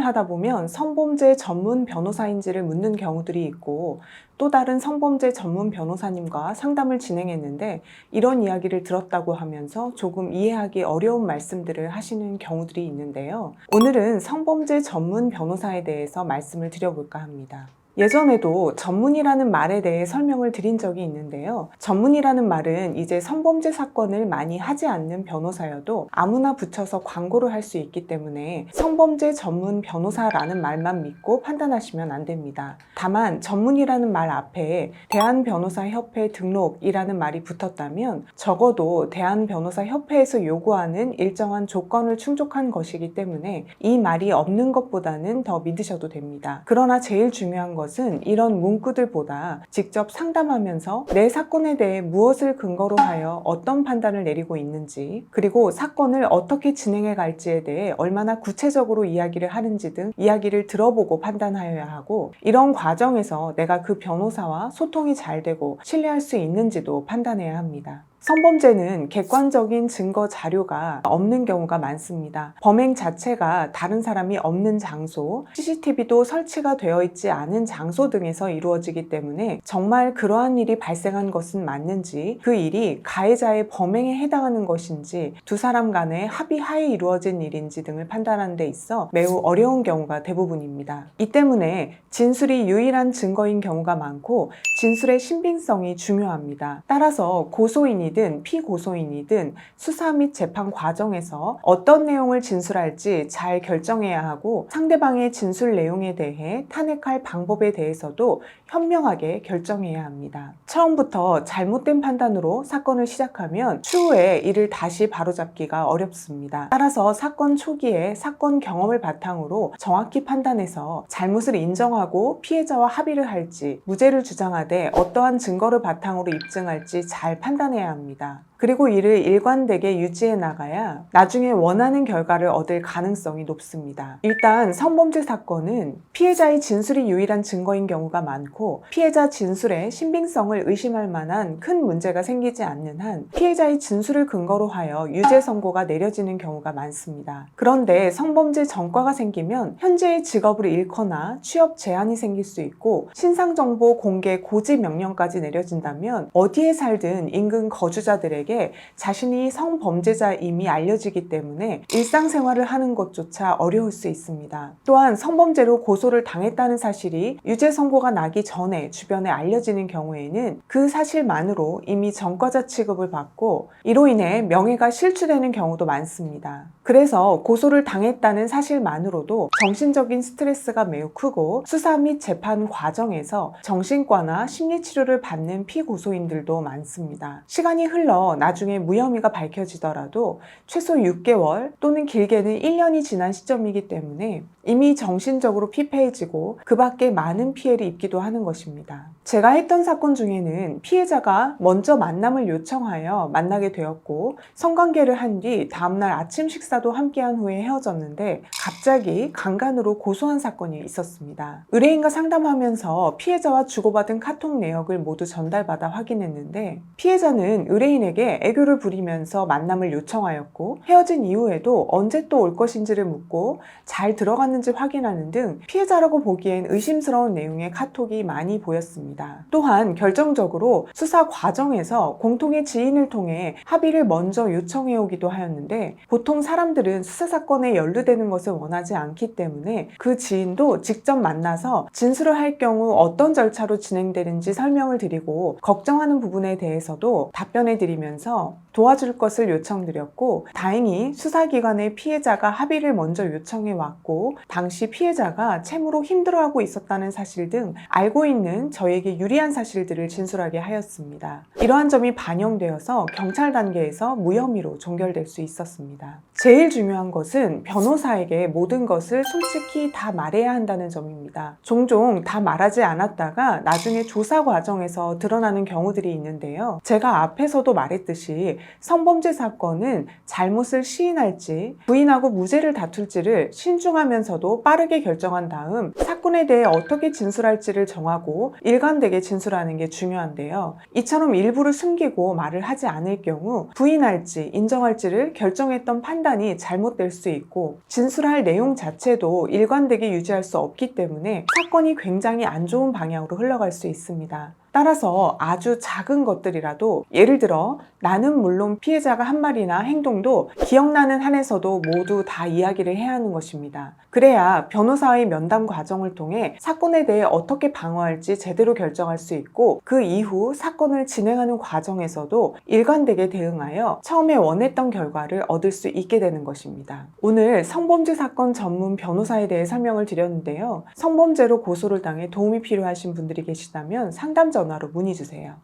하다 보면 성범죄 전문 변호사인지를 묻는 경우들이 있고, 또 다른 성범죄 전문 변호사님과 상담을 진행했는데 이런 이야기를 들었다고 하면서 조금 이해하기 어려운 말씀들을 하시는 경우들이 있는데요. 오늘은 성범죄 전문 변호사에 대해서 말씀을 드려볼까 합니다. 예전에도 전문이라는 말에 대해 설명을 드린 적이 있는데요. 전문이라는 말은 이제 성범죄 사건을 많이 하지 않는 변호사여도 아무나 붙여서 광고를 할 수 있기 때문에 성범죄 전문 변호사라는 말만 믿고 판단하시면 안 됩니다. 다만 전문이라는 말 앞에 대한변호사협회 등록이라는 말이 붙었다면 적어도 대한변호사협회에서 요구하는 일정한 조건을 충족한 것이기 때문에 이 말이 없는 것보다는 더 믿으셔도 됩니다. 그러나 제일 중요한 것은 이런 문구들보다 직접 상담하면서 내 사건에 대해 무엇을 근거로 하여 어떤 판단을 내리고 있는지, 그리고 사건을 어떻게 진행해 갈지에 대해 얼마나 구체적으로 이야기를 하는지 등 이야기를 들어보고 판단하여야 하고, 이런 과정에서 내가 그 변호사와 소통이 잘 되고 신뢰할 수 있는지도 판단해야 합니다. 성범죄는 객관적인 증거 자료가 없는 경우가 많습니다. 범행 자체가 다른 사람이 없는 장소, CCTV도 설치가 되어 있지 않은 장소 등에서 이루어지기 때문에 정말 그러한 일이 발생한 것은 맞는지, 그 일이 가해자의 범행에 해당하는 것인지, 두 사람 간의 합의하에 이루어진 일인지 등을 판단하는 데 있어 매우 어려운 경우가 대부분입니다. 이 때문에 진술이 유일한 증거인 경우가 많고 진술의 신빙성이 중요합니다. 따라서 고소인이든 피고소인이든 수사 및 재판 과정에서 어떤 내용을 진술할지 잘 결정해야 하고, 상대방의 진술 내용에 대해 탄핵할 방법에 대해서도 현명하게 결정해야 합니다. 처음부터 잘못된 판단으로 사건을 시작하면 추후에 이를 다시 바로잡기가 어렵습니다. 따라서 사건 초기에 사건 경험을 바탕으로 정확히 판단해서 잘못을 인정하고 피해자와 합의를 할지, 무죄를 주장하되 어떠한 증거를 바탕으로 입증할지 잘 판단해야 합니다. 그리고 이를 일관되게 유지해 나가야 나중에 원하는 결과를 얻을 가능성이 높습니다. 일단 성범죄 사건은 피해자의 진술이 유일한 증거인 경우가 많고, 피해자 진술의 신빙성을 의심할 만한 큰 문제가 생기지 않는 한 피해자의 진술을 근거로 하여 유죄 선고가 내려지는 경우가 많습니다. 그런데 성범죄 전과가 생기면 현재의 직업을 잃거나 취업 제한이 생길 수 있고, 신상정보 공개 고지 명령까지 내려진다면 어디에 살든 인근 거주자들에게 자신이 성범죄자임이 알려지기 때문에 일상생활을 하는 것조차 어려울 수 있습니다. 또한 성범죄로 고소를 당했다는 사실이 유죄 선고가 나기 전에 주변에 알려지는 경우에는 그 사실만으로 이미 전과자 취급을 받고 이로 인해 명예가 실추되는 경우도 많습니다. 그래서 고소를 당했다는 사실만으로도 정신적인 스트레스가 매우 크고, 수사 및 재판 과정에서 정신과나 심리치료를 받는 피고소인들도 많습니다. 시간이 흘러 나중에 무혐의가 밝혀지더라도 최소 6개월 또는 길게는 1년이 지난 시점이기 때문에 이미 정신적으로 피폐해지고 그 밖에 많은 피해를 입기도 하는 것입니다. 제가 했던 사건 중에는 피해자가 먼저 만남을 요청하여 만나게 되었고, 성관계를 한 뒤 다음날 아침 식사도 함께한 후에 헤어졌는데 갑자기 강간으로 고소한 사건이 있었습니다. 의뢰인과 상담하면서 피해자와 주고받은 카톡 내역을 모두 전달받아 확인했는데, 피해자는 의뢰인에게 애교를 부리면서 만남을 요청하였고, 헤어진 이후에도 언제 또 올 것인지를 묻고 잘 들어갔는지 확인하는 등 피해자라고 보기엔 의심스러운 내용의 카톡이 많이 보였습니다. 또한 결정적으로 수사 과정에서 공통의 지인을 통해 합의를 먼저 요청해오기도 하였는데, 보통 사람들은 수사사건에 연루되는 것을 원하지 않기 때문에 그 지인도 직접 만나서 진술을 할 경우 어떤 절차로 진행되는지 설명을 드리고, 걱정하는 부분에 대해서도 답변해 드리면서 도와줄 것을 요청드렸고, 다행히 수사기관의 피해자가 합의를 먼저 요청해 왔고, 당시 피해자가 채무로 힘들어하고 있었다는 사실 등 알고 있는 저에게 유리한 사실들을 진술하게 하였습니다. 이러한 점이 반영되어서 경찰 단계에서 무혐의로 종결될 수 있었습니다. 제일 중요한 것은 변호사에게 모든 것을 솔직히 다 말해야 한다는 점입니다. 종종 다 말하지 않았다가 나중에 조사 과정에서 드러나는 경우들이 있는데요. 제가 앞에서도 말했지만 말했듯이 성범죄 사건은 잘못을 시인할지 부인하고 무죄를 다툴지를 신중하면서도 빠르게 결정한 다음 사건에 대해 어떻게 진술할지를 정하고 일관되게 진술하는 게 중요한데요. 이처럼 일부를 숨기고 말을 하지 않을 경우 부인할지 인정할지를 결정했던 판단이 잘못될 수 있고 진술할 내용 자체도 일관되게 유지할 수 없기 때문에 사건이 굉장히 안 좋은 방향으로 흘러갈 수 있습니다. 따라서 아주 작은 것들이라도 예를 들어 나는 물론 피해자가 한 말이나 행동도 기억나는 한에서도 모두 다 이야기를 해야 하는 것입니다. 그래야 변호사의 면담 과정을 통해 사건에 대해 어떻게 방어할지 제대로 결정할 수 있고 그 이후 사건을 진행하는 과정에서도 일관되게 대응하여 처음에 원했던 결과를 얻을 수 있게 되는 것입니다. 오늘 성범죄 사건 전문 변호사에 대해 설명을 드렸는데요. 성범죄로 고소를 당해 도움이 필요하신 분들이 계시다면 상담 전화로 문의 주세요.